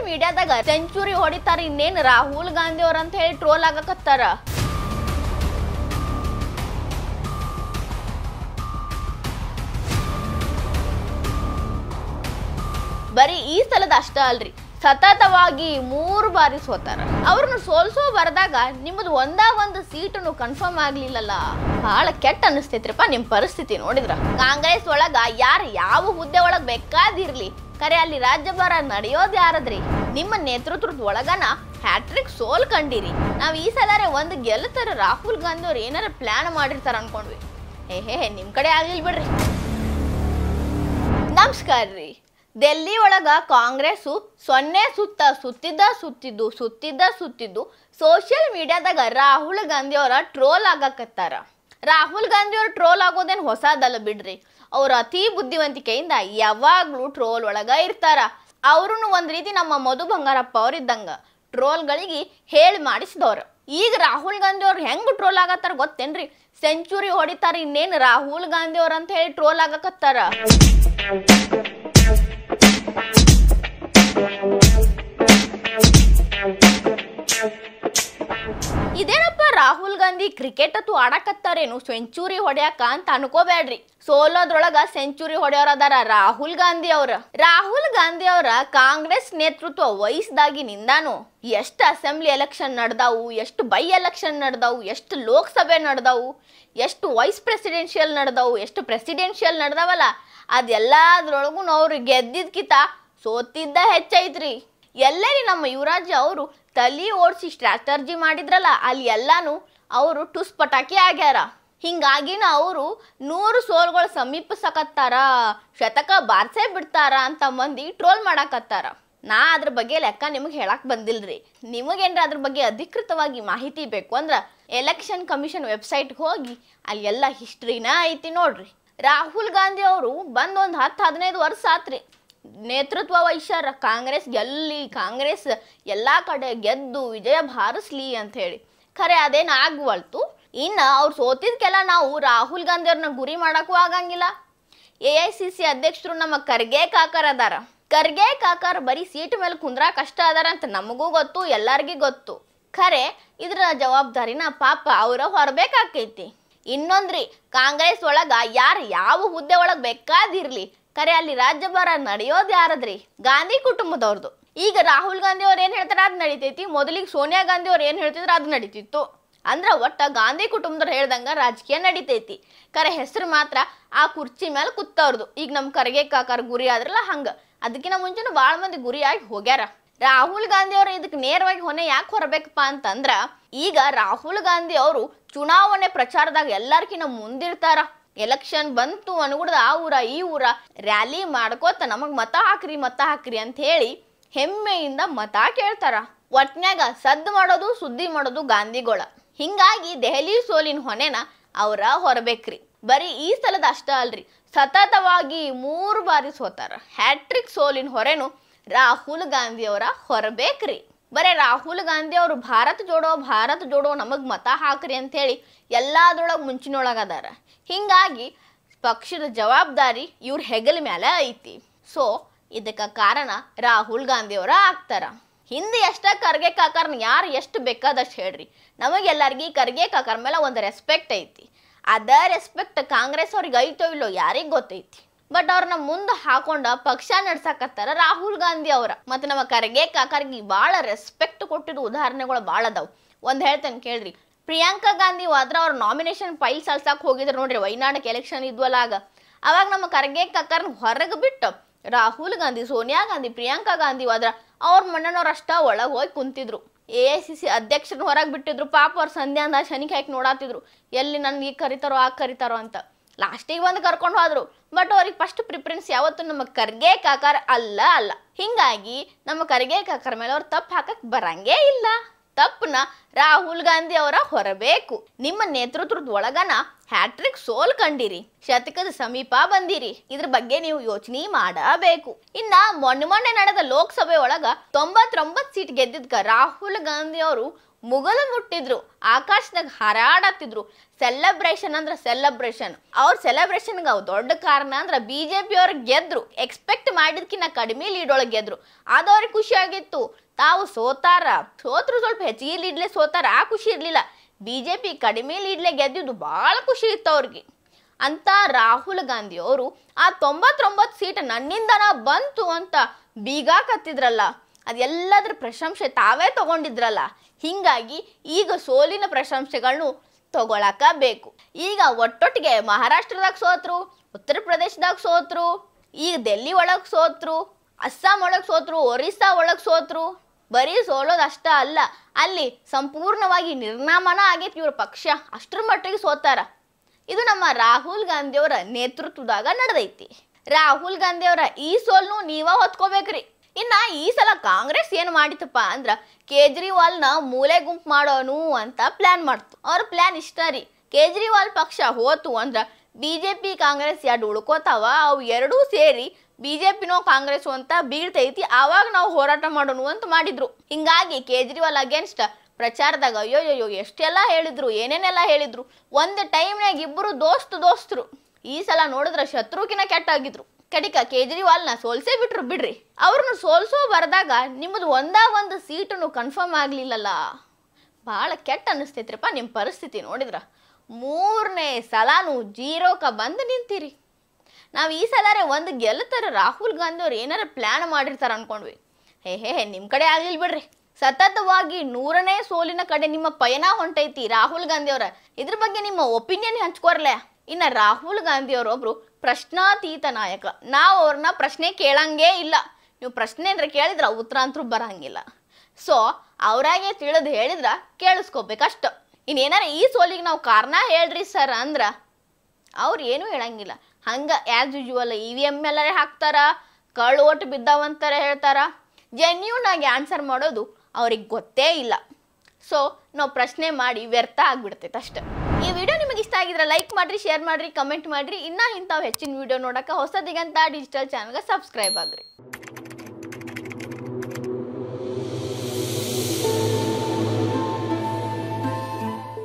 ಮೀಡಿಯಾದಾಗ century ಹೊಡಿತಾರ, ಇನ್ನೇನ್ ರಾಹುಲ್ ಗಾಂಧಿ ಅವ್ರ ಅಂತ ಹೇಳಿ ಟ್ರೋಲ್ ಆಗಕತ್ತಾರ. ಬರೀ ಈ ಸಲದ ಅಷ್ಟ ಅಲ್ರಿ, ಸತತವಾಗಿ 3 ಬಾರಿ ಸೋತಾರ. ಅವ್ರನ್ನ ಸೋಲ್ಸೋ ಬರ್ದಾಗ ನಿಮ್ಮದು ಒಂದು ಸೀಟನ್ನು ಕನ್ಫರ್ಮ್ ಆಗ್ಲಿಲ್ಲಲ್ಲ, ಬಹಳ ಕೆಟ್ಟ ಅನಿಸ್ತೈತ್ರಿಪ್ಪ ನಿಮ್ ಪರಿಸ್ಥಿತಿ ನೋಡಿದ್ರ. ಕಾಂಗ್ರೆಸ್ ಒಳಗ ಯಾರು ಯಾವ ಹುದ್ದೆ ಒಳಗ್ ಬೇಕಾದಿರ್ಲಿ, ಕರೆ ಅಲ್ಲಿ ರಾಜ್ಯಭಾರ ನಡೆಯೋದ್ ಯಾರದ್ರಿ? ನಿಮ್ಮ ನೇತೃತ್ವದ ಒಳಗನ ಹ್ಯಾಟ್ರಿಕ್ ಸೋಲ್ ಕಂಡಿರಿ. ನಾವ್ ಈ ಸಲರೆ ಒಂದು ಗೆಲ್ಲತಾರ ರಾಹುಲ್ ಗಾಂಧಿ ಅವ್ರು ಏನಾರ ಪ್ಲಾನ್ ಮಾಡಿರ್ತಾರ ಅನ್ಕೊಂಡ್ವಿ. ನಿಮ್ ಕಡೆ ಆಗ್ಲಿಲ್ಲ ಬಿಡ್ರಿ. ನಮಸ್ಕಾರ ರೀ. ಡೆಲ್ಲಿ ಒಳಗ ಕಾಂಗ್ರೆಸ್ 0 ಸುತ್ತ ಸುತ್ತಿದ್ದು ಸೋಷಿಯಲ್ ಮೀಡಿಯಾದಾಗ ರಾಹುಲ್ ಗಾಂಧಿ ಅವರ ಟ್ರೋಲ್ ಆಗಕತ್ತಾರ. ರಾಹುಲ್ ಗಾಂಧಿ ಅವ್ರ ಟ್ರೋಲ್ ಆಗೋದೇನು ಹೊಸದಲ್ಲ ಬಿಡ್ರಿ. ಅವ್ರ ಅತಿ ಬುದ್ಧಿವಂತಿಕೆಯಿಂದ ಯಾವಾಗ್ಲೂ ಟ್ರೋಲ್ ಒಳಗ ಇರ್ತಾರ. ಅವ್ರೂ ಒಂದ್ ರೀತಿ ನಮ್ಮ ಮಧು ಬಂಗಾರಪ್ಪ ಅವ್ರಿದ್ದಂಗ ಟ್ರೋಲ್ಗಳಿಗೆ ಹೇಳಿ ಮಾಡಿಸಿದವ್ರು. ಈಗ ರಾಹುಲ್ ಗಾಂಧಿ ಅವ್ರು ಹೆಂಗ್ ಟ್ರೋಲ್ ಆಗತ್ತಾರ ಗೊತ್ತೇನ್ರಿ? ಸೆಂಚುರಿ ಹೊಡಿತಾರ, ಇನ್ನೇನ್ ರಾಹುಲ್ ಗಾಂಧಿ ಅವ್ರ ಅಂತ ಹೇಳಿ ಟ್ರೋಲ್ ಆಗಕತ್ತಾರ. ಇದೇನಪ್ಪ ರಾಹುಲ್ ಗಾಂಧಿ ಕ್ರಿಕೆಟ್ ಅತ್ತು ಆಡಕತ್ತಾರೇನು ಸೆಂಚುರಿ ಹೊಡ್ಯಾಕ ಅಂತ ಅನ್ಕೋಬೇಡ್ರಿ. ಸೋಲೋದ್ರೊಳಗ ಸೆಂಚುರಿ ಹೊಡೆಯೋರ್ ಅದಾರ ರಾಹುಲ್ ಗಾಂಧಿ ಅವರ ಕಾಂಗ್ರೆಸ್ ನೇತೃತ್ವ ವಹಿಸಿದಾಗಿನಿಂದಾನು ಎಷ್ಟು ಅಸೆಂಬ್ಲಿ ಎಲೆಕ್ಷನ್ ನಡೆದಾವು, ಎಷ್ಟು ಬೈ ಎಲೆಕ್ಷನ್ ನಡೆದಾವು, ಎಷ್ಟು ಲೋಕಸಭೆ ನಡೆದಾವು, ಎಷ್ಟು ವೈಸ್ ಪ್ರೆಸಿಡೆನ್ಷಿಯಲ್ ನಡೆದಾವು, ಎಷ್ಟು ಪ್ರೆಸಿಡೆನ್ಷಿಯಲ್ ನಡೆದಾವಲ್ಲ, ಅದೆಲ್ಲದ್ರೊಳಗೂ ಅವ್ರು ಗೆದ್ದಿದ್ಕಿತ ಸೋತಿದ್ದ ಹೆಚ್ಚೈತ್ರಿ. ಎಲ್ಲರಿ ನಮ್ಮ ಯುವರಾಜ್ ಅವರು ತಲಿ ಓಡಿಸಿ ಸ್ಟ್ರಾಟರ್ಜಿ ಮಾಡಿದ್ರಲ್ಲ, ಅಲ್ಲಿ ಎಲ್ಲಾನು ಅವರು ಟುಸ್ ಪಟಾಕಿ ಆಗ್ಯಾರ. ಹಿಂಗಾಗಿನ ಅವರು 100 ಸೋಲ್ಗಳು ಸಮೀಪಿಸಕತ್ತಾರ, ಶತಕ ಬಾರ್ಸೇ ಬಿಡ್ತಾರ ಅಂತ ಮಂದಿ ಟ್ರೋಲ್ ಮಾಡಕತ್ತಾರ. ನಾ ಅದ್ರ ಬಗ್ಗೆ ಲೆಕ್ಕ ನಿಮಗೆ ಹೇಳಕ್ ಬಂದಿಲ್ರಿ. ನಿಮಗೇನ್ರ ಅದ್ರ ಬಗ್ಗೆ ಅಧಿಕೃತವಾಗಿ ಮಾಹಿತಿ ಬೇಕು ಅಂದ್ರ ಎಲೆಕ್ಷನ್ ಕಮಿಷನ್ ವೆಬ್ಸೈಟ್ಗೆ ಹೋಗಿ ಅಲ್ಲಿ ಎಲ್ಲ ಹಿಸ್ಟ್ರಿನ ಐತಿ ನೋಡ್ರಿ. ರಾಹುಲ್ ಗಾಂಧಿ ಅವರು ಬಂದ್ ಒಂದು 10-15 ವರ್ಷ ಆತ್ರಿ ನೇತೃತ್ವ ವಹಿಸ್ಯಾರ. ಕಾಂಗ್ರೆಸ್ ಗೆಲ್ಲಿ, ಕಾಂಗ್ರೆಸ್ ಎಲ್ಲಾ ಕಡೆ ಗೆದ್ದು ವಿಜಯ ಭಾರಿಸ್ಲಿ ಅಂತ ಹೇಳಿ. ಖರೆ ಅದೇನು ಆಗ್ವಲ್ತು. ಇನ್ನು ಅವ್ರು ಸೋತಿದ್ಕೆಲ್ಲ ನಾವು ರಾಹುಲ್ ಗಾಂಧಿ ಅವ್ರನ್ನ ಗುರಿ ಮಾಡಕ್ಕೂ ಆಗಂಗಿಲ್ಲ. AICC ಅಧ್ಯಕ್ಷರು ನಮ್ಮ ಖರ್ಗೆ ಕಾಕರ್ ಅದಾರ. ಖರ್ಗೆ ಕಾಕರ್ ಬರೀ ಸೀಟ್ ಮೇಲೆ ಕುಂದ್ರ ಕಷ್ಟ ಅದಾರ ಅಂತ ನಮಗೂ ಗೊತ್ತು, ಎಲ್ಲರಿಗೂ ಗೊತ್ತು. ಖರೆ ಇದ್ರ ಜವಾಬ್ದಾರಿನ ಪಾಪ ಅವ್ರ ಹೊರಬೇಕಾಕೈತಿ. ಇನ್ನೊಂದ್ರಿ, ಕಾಂಗ್ರೆಸ್ ಒಳಗ ಯಾರು ಯಾವ ಹುದ್ದೆ ಒಳಗ್ ಬೇಕಾದಿರ್ಲಿ, ಕರೆ ಅಲ್ಲಿ ರಾಜ್ಯಭಾರ ನಡೆಯೋದ್ ಯಾರದ್ರಿ? ಗಾಂಧಿ ಕುಟುಂಬದವ್ರದ್ದು. ಈಗ ರಾಹುಲ್ ಗಾಂಧಿ ಅವ್ರು ಏನ್ ಹೇಳ್ತಾರ ಅದ್ ನಡೀತೈತಿ, ಮೊದಲಿಗೆ ಸೋನಿಯಾ ಗಾಂಧಿ ಅವ್ರು ಏನ್ ಹೇಳ್ತಿದ್ರ ಅದ್ ನಡೀತಿತ್ತು. ಅಂದ್ರ ಒಟ್ಟ ಗಾಂಧಿ ಕುಟುಂಬದವ್ರು ಹೇಳ್ದಂಗ ರಾಜಕೀಯ ನಡೀತೈತಿ. ಕರೆ ಹೆಸರು ಮಾತ್ರ ಆ ಕುರ್ಚಿ ಮೇಲೆ ಕೂತವ್ರದು. ಈಗ ನಮ್ ಖರ್ಗೆ ಕಾಕರ್ ಗುರಿ ಆದ್ರಲ್ಲ ಹಂಗ, ಅದಕ್ಕಿಂತ ಮುಂಚೆನೂ ಬಾಳ ಮಂದಿ ಗುರಿಯಾಗಿ ಹೋಗ್ಯಾರ. ರಾಹುಲ್ ಗಾಂಧಿ ಅವ್ರು ಇದಕ್ಕೆ ನೇರವಾಗಿ ಹೊಣೆ ಯಾಕೆ ಹೊರಬೇಕಪ್ಪ ಅಂತಂದ್ರ, ಈಗ ರಾಹುಲ್ ಗಾಂಧಿ ಅವರು ಚುನಾವಣೆ ಪ್ರಚಾರದಾಗ ಎಲ್ಲಾರ್ಕಿನ್ನ ಮುಂದಿರ್ತಾರ. ಎಲೆಕ್ಷನ್ ಬಂತು ಅನ್ಗುಡ್ದ ಆ ಊರ ಈ ಊರ ರ್ಯಾಲಿ ಮಾಡ್ಕೋತ ನಮಗ್ ಮತ ಹಾಕ್ರಿ ಅಂತ ಹೇಳಿ ಹೆಮ್ಮೆಯಿಂದ ಮತ ಕೇಳ್ತಾರ. ಒಟ್ನ್ಯಾಗ ಸದ್ದು ಮಾಡೋದು ಸುದ್ದಿ ಮಾಡೋದು ಗಾಂಧಿಗಳ. ಹಿಂಗಾಗಿ ದೆಹಲಿ ಸೋಲಿನ ಹೊಣೆನ ಅವರ ಹೊರಬೇಕ್ರಿ. ಬರೀ ಈ ಸಲದ ಅಷ್ಟ ಅಲ್ರಿ, ಸತತವಾಗಿ 3 ಬಾರಿ ಸೋತಾರ. ಹ್ಯಾಟ್ರಿಕ್ ಸೋಲಿನ ಹೊರೆನು ರಾಹುಲ್ ಗಾಂಧಿ ಅವರ ಹೊರಬೇಕ್ರಿ. ಬರೇ ರಾಹುಲ್ ಗಾಂಧಿ ಅವರು ಭಾರತ್ ಜೋಡೋ ನಮಗ್ ಮತ ಹಾಕ್ರಿ ಅಂತ ಹೇಳಿ ಎಲ್ಲಾದ್ರೊಳಗ್ ಮುಂಚಿನೊಳಗದಾರ. ಹಿಂಗಾಗಿ ಪಕ್ಷದ ಜವಾಬ್ದಾರಿ ಇವ್ರ ಹೆಗಲ ಮೇಲೆ ಐತಿ. ಸೊ ಇದಕ್ಕೆ ಕಾರಣ ರಾಹುಲ್ ಗಾಂಧಿ ಅವರ ಆಗ್ತಾರ. ಹಿಂದೆ ಎಷ್ಟ ಖರ್ಗೆ ಕಾಕರ್ನ ಯಾರು ಎಷ್ಟು ಬೇಕಾದಷ್ಟು ಹೇಳ್ರಿ, ನಮಗೆಲ್ಲರಿಗೂ ಖರ್ಗೆ ಕಾಕರ್ ಮೇಲೆ ಒಂದು ರೆಸ್ಪೆಕ್ಟ್ ಐತಿ. ಅದ ರೆಸ್ಪೆಕ್ಟ್ ಕಾಂಗ್ರೆಸ್ ಅವ್ರಿಗೆ ಐತೋ ಇಲ್ಲೋ ಯಾರಿಗ್ ಗೊತ್ತೈತಿ. ಬಟ್ ಅವ್ರನ್ನ ಮುಂದೆ ಹಾಕೊಂಡ ಪಕ್ಷ ನಡ್ಸಕತ್ತಾರ ರಾಹುಲ್ ಗಾಂಧಿ ಅವರ. ಮತ್ತೆ ನಮ್ಮ ಖರ್ಗೆ ಕಾಕರ್ಗೆ ಭಾಳ ರೆಸ್ಪೆಕ್ಟ್ ಕೊಟ್ಟಿದ್ದು ಉದಾಹರಣೆಗಳು ಭಾಳ ಅದಾವ. ಒಂದ್ ಹೇಳ್ತೇನೆ ಕೇಳ್ರಿ. ಪ್ರಿಯಾಂಕಾ ಗಾಂಧಿ ಹೋದ್ರ ಅವ್ರ ನಾಮಿನೇಷನ್ ಫೈಲ್ ಸಲ್ಸಾಕ್ ಹೋಗಿದ್ರು ನೋಡ್ರಿ, ವೈನಾಡಕ್ಕೆ ಎಲೆಕ್ಷನ್ ಇದ್ವಲ್ಲ ಆಗ. ಅವಾಗ ನಮ್ಮ ಖರ್ಗೆ ಕಾಕರ್ನ ಹೊರಗೆ ಬಿಟ್ಟು ರಾಹುಲ್ ಗಾಂಧಿ, ಸೋನಿಯಾ ಗಾಂಧಿ, ಪ್ರಿಯಾಂಕಾ ಗಾಂಧಿ ಹೋದ್ರ ಅವ್ರ ಮಣ್ಣನವ್ರ ಅಷ್ಟ ಒಳಗೆ ಹೋಗಿ ಕುಂತಿದ್ರು. AICC ಅಧ್ಯಕ್ಷರನ್ನ ಹೊರಗೆ ಬಿಟ್ಟಿದ್ರು. ಪಾಪ ಅವ್ರ ಸಂಧ್ಯಾಂದ ಶನಿಗೆ ಹಾಕಿ ನೋಡಾತಿದ್ರು, ಎಲ್ಲಿ ನನ್ಗೆ ಈಗ ಕರಿತಾರೋ ಆಗ ಕರಿತಾರೋ ಅಂತ. ಲಾಸ್ಟಿಗೆ ಬಂದು ಕರ್ಕೊಂಡು ಹೋದ್ರು. ಬಟ್ ಅವ್ರಿಗೆ ಫಸ್ಟ್ ಪ್ರಿಫರೆನ್ಸ್ ಯಾವತ್ತು ನಮ್ಮ ಖರ್ಗೆ ಕಾಕರ್ ಅಲ್ಲ. ಹಿಂಗಾಗಿ ನಮ್ಮ ಖರ್ಗೆ ಕಾಕರ್ ಮೇಲೆ ಅವ್ರು ತಪ್ಪು ಹಾಕಕ್ ಬರಂಗೇ ಇಲ್ಲ. ತಪ್ಪನ ರಾಹುಲ್ ಗಾಂಧಿ ಅವರ ಹೊರಬೇಕು. ನಿಮ್ಮ ನೇತೃತ್ವದ ಒಳಗನ ಹ್ಯಾಟ್ರಿಕ್ ಸೋಲ್ ಕಂಡಿರಿ, ಶತಕದ ಸಮೀಪ ಬಂದಿರಿ. ಇದ್ರ ಬಗ್ಗೆ ನೀವು ಯೋಚನೆ ಮಾಡಬೇಕು. ಇನ್ನ ಮೊನ್ನೆ ನಡೆದ ಲೋಕಸಭೆ ಒಳಗ 99 ಸೀಟ್ ಗೆದ್ದಿದ್ಕ ರಾಹುಲ್ ಗಾಂಧಿ ಅವರು ಮುಗಲು ಮುಟ್ಟಿದ್ರು, ಆಕಾಶದಾಗ ಹಾರಾಡತ್ತಿದ್ರು. ಸೆಲೆಬ್ರೇಷನ್ ಅಂದ್ರೆ ಸೆಲೆಬ್ರೇಷನ್. ಅವ್ರ ಸೆಲೆಬ್ರೇಷನ್ಗೆ ಅವು ದೊಡ್ಡ ಕಾರಣ ಅಂದ್ರೆ BJP ಅವ್ರು ಗೆದ್ರು. ಎಕ್ಸ್ಪೆಕ್ಟ್ ಮಾಡಿದ್ಕಿನ್ನ ಕಡಿಮೆ ಲೀಡೊಳಗೆ ಗೆದ್ರು. ಅದು ಅವ್ರಿಗೆ ಖುಷಿ ಆಗಿತ್ತು. ತಾವು ಸೋತ್ರು ಸ್ವಲ್ಪ ಹೆಚ್ಚಿಗೆ ಲೀಡ್ಲೆ ಸೋತಾರ, ಆ ಖುಷಿ ಇರಲಿಲ್ಲ. BJP ಕಡಿಮೆ ಲೀಡ್ಲೆ ಗೆದ್ದಿದ್ದು ಭಾಳ ಖುಷಿ ಇತ್ತು ಅವ್ರಿಗೆ. ಅಂತ ರಾಹುಲ್ ಗಾಂಧಿ ಅವರು ಆ 99 ಸೀಟ್ ನನ್ನಿಂದನ ಬಂತು ಅಂತ ಬೀಗಾಕತ್ತಿದ್ರಲ್ಲ, ಅದೆಲ್ಲದ್ರ ಪ್ರಶಂಸೆ ತಾವೇ ತಗೊಂಡಿದ್ರಲ್ಲ. ಹಿಂಗಾಗಿ ಈಗ ಸೋಲಿನ ಪ್ರಶಂಸೆಗಳನ್ನು ತಗೊಳಕ ಬೇಕು. ಈಗ ಒಟ್ಟೊಟ್ಟಿಗೆ ಮಹಾರಾಷ್ಟ್ರದಾಗ ಸೋತ್ರು, ಉತ್ತರ ಪ್ರದೇಶದಾಗ ಸೋತ್ರು, ಈಗ ಡೆಲ್ಲಿ ಒಳಗೆ ಸೋತ್ರು, ಅಸ್ಸಾಂ ಒಳಗೆ ಸೋತ್ರು, ಒರಿಸ್ಸಾ ಒಳಗೆ ಸೋತ್ರು. ಬರೀ ಸೋಲೋದಷ್ಟ ಅಲ್ಲ, ಅಲ್ಲಿ ಸಂಪೂರ್ಣವಾಗಿ ನಿರ್ನಾಮನ ಆಗೈತಿ ಇವ್ರ ಪಕ್ಷ. ಅಷ್ಟರ ಮಟ್ಟಿಗೆ ಸೋತಾರ. ಇದು ನಮ್ಮ ರಾಹುಲ್ ಗಾಂಧಿಯವರ ನೇತೃತ್ವದಾಗ ನಡೆದೈತಿ. ರಾಹುಲ್ ಗಾಂಧಿಯವರ ಈ ಸೋಲ್ನು ನೀವ ಹೊತ್ಕೋಬೇಕ್ರಿ. ಇನ್ನ ಈ ಸಲ ಕಾಂಗ್ರೆಸ್ ಏನು ಮಾಡಿತಪ್ಪ ಅಂದ್ರ ಕೇಜ್ರಿವಾಲ್ನ ಮೂಲೆ ಗುಂಪು ಮಾಡೋನು ಅಂತ ಪ್ಲಾನ್ ಮಾಡ್ತು. ಅವ್ರ ಪ್ಲಾನ್ ಇಷ್ಟ ರೀ, ಕೇಜ್ರಿವಾಲ್ ಪಕ್ಷ ಹೋತು ಅಂದ್ರ BJP ಕಾಂಗ್ರೆಸ್ ಎರಡು ಉಳ್ಕೋತಾವ, ಅವು ಎರಡೂ ಸೇರಿ BJPನೋ ಕಾಂಗ್ರೆಸ್ ಅಂತ ಬೀಳ್ತೈತಿ, ಆವಾಗ ನಾವು ಹೋರಾಟ ಮಾಡೋನು ಅಂತ ಮಾಡಿದ್ರು. ಹಿಂಗಾಗಿ ಕೇಜ್ರಿವಾಲ್ ಅಗೇನ್ಸ್ಟ್ ಪ್ರಚಾರದಾಗ ಅಯ್ಯೋ ಎಷ್ಟೆಲ್ಲ ಹೇಳಿದ್ರು, ಏನೇನೆಲ್ಲ ಹೇಳಿದ್ರು. ಒಂದು ಟೈಮ್ನಾಗ ಇಬ್ಬರು ದೋಸ್ತರು. ಈ ಸಲ ನೋಡಿದ್ರೆ ಶತ್ರುಕಿನ ಕೆಟ್ಟಾಗಿದ್ರು. ಕಡಿಕ ಕೇಜ್ರಿವಾಲ್ನ ಸೋಲ್ಸೇ ಬಿಟ್ರು ಬಿಡ್ರಿ. ಅವ್ರನ್ನ ಸೋಲ್ಸೋ ಬರ್ದಾಗ ನಿಮ್ಮದು ಒಂದು ಸೀಟನ್ನು ಕನ್ಫರ್ಮ್ ಆಗ್ಲಿಲ್ಲಲ್ಲ, ಭಾಳ ಕೆಟ್ಟ ಅನಿಸ್ತೈತ್ರಿಪ್ಪ ನಿಮ್ಮ ಪರಿಸ್ಥಿತಿ ನೋಡಿದ್ರ. 3ನೇ ಸಲಾನು ಜೀರೋಕ ಬಂದು ನಿಂತೀರಿ. ನಾವು ಈ ಸಲಾರೆ ಒಂದು ಗೆಲ್ಲುತ್ತಾರೆ ರಾಹುಲ್ ಗಾಂಧಿ ಅವ್ರು ಏನಾರ ಪ್ಲಾನ್ ಮಾಡಿರ್ತಾರ ಅನ್ಕೊಂಡ್ವಿ. ನಿಮ್ಮ ಕಡೆ ಆಗ್ಲಿಲ್ಲ ಬಿಡ್ರಿ. ಸತತವಾಗಿ 100ನೇ ಸೋಲಿನ ಕಡೆ ನಿಮ್ಮ ಪಯಣ ಹೊಂಟೈತಿ ರಾಹುಲ್ ಗಾಂಧಿ ಅವರ. ಇದ್ರ ಬಗ್ಗೆ ನಿಮ್ಮ ಒಪಿನಿಯನ್ ಹಂಚ್ಕೊರ್ಲೆ. ಇನ್ನು ರಾಹುಲ್ ಗಾಂಧಿ ಅವರೊಬ್ರು ಪ್ರಶ್ನಾತೀತ ನಾಯಕ. ನಾವು ಅವ್ರನ್ನ ಪ್ರಶ್ನೆ ಕೇಳಂಗೇ ಇಲ್ಲ. ನೀವು ಪ್ರಶ್ನೆ ಅಂದ್ರೆ ಕೇಳಿದ್ರ ಉತ್ತರ ಅಂತೂ ಬರಂಗಿಲ್ಲ. ಸೊ ಅವರಾಗೆ ತಿಳಿದು ಹೇಳಿದ್ರ ಕೇಳಿಸ್ಕೋಬೇಕಷ್ಟ. ಇನ್ನೇನಾರ ಈ ಸೋಲಿಗೆ ನಾವು ಕಾರಣ ಹೇಳ್ರಿ ಸರ್ ಅಂದ್ರ ಅವ್ರು ಏನೂ ಹೇಳಂಗಿಲ್ಲ. ಹಂಗೆ ಆ್ಯಸ್ ಯೂಶುವಲ್ EVM ಎಲ್ಲರೇ ಹಾಕ್ತಾರ, ಕಳ್ಳು ಓಟ್ ಬಿದ್ದಾವಂತಾರೆ ಹೇಳ್ತಾರ. ಜೆನ್ಯೂನ್ ಆಗಿ ಆನ್ಸರ್ ಮಾಡೋದು ಅವ್ರಿಗೆ ಗೊತ್ತೇ ಇಲ್ಲ. ಸೊ ನಾವು ಪ್ರಶ್ನೆ ಮಾಡಿ ವ್ಯರ್ಥ ಆಗ್ಬಿಡ್ತೈತೆ ಅಷ್ಟೆ. ಈ ವಿಡಿಯೋ ನಿಮಗೆ ಇಷ್ಟ ಆಗಿದ್ರೆ ಲೈಕ್ ಮಾಡಿರಿ, ಶೇರ್ ಮಾಡಿರಿ, ಕಮೆಂಟ್ ಮಾಡಿರಿ. ಇನ್ನೂ ಇಂಥವು ಹೆಚ್ಚಿನ ವಿಡಿಯೋ ನೋಡೋಕೆ ಹೊಸದಿಗಂತ ಡಿಜಿಟಲ್ ಚಾನಲ್ಗೆ ಸಬ್ಸ್ಕ್ರೈಬ್ ಆಗ್ರಿ.